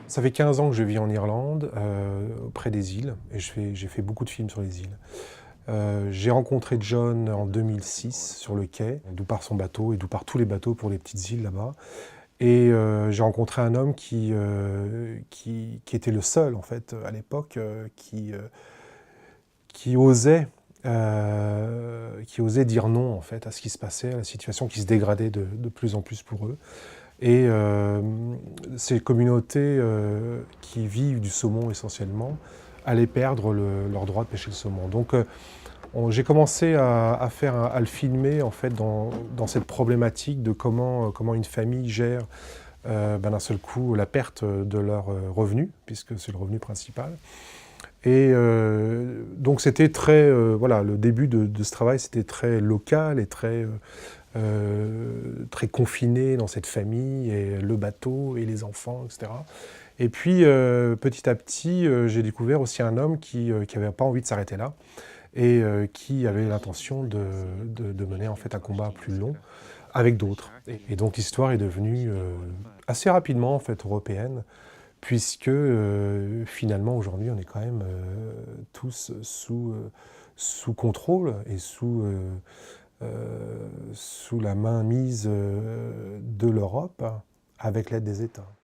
Ça fait 15 ans que je vis en Irlande, près des îles, et j'ai fait beaucoup de films sur les îles. J'ai rencontré John en 2006 sur le quai, d'où part son bateau et d'où partent tous les bateaux pour les petites îles là-bas. Et j'ai rencontré un homme qui était le seul, en fait, à l'époque, qui osait dire non, en fait, à ce qui se passait, à la situation qui se dégradait de plus en plus pour eux. Et ces communautés qui vivent du saumon essentiellement allaient perdre leur droit de pêcher le saumon. Donc j'ai commencé à le filmer en fait dans cette problématique de comment une famille gère d'un seul coup la perte de leur revenu, puisque c'est le revenu principal. Et donc c'était très, voilà, le début de ce travail c'était très local et très confiné dans cette famille, et le bateau, et les enfants, etc. Et puis, petit à petit, j'ai découvert aussi un homme qui n'avait pas envie de s'arrêter là, et qui avait l'intention de mener en fait un combat plus long avec d'autres. Et donc l'histoire est devenue assez rapidement en fait européenne, puisque finalement aujourd'hui on est quand même tous sous contrôle et sous la mainmise de l'Europe avec l'aide des États.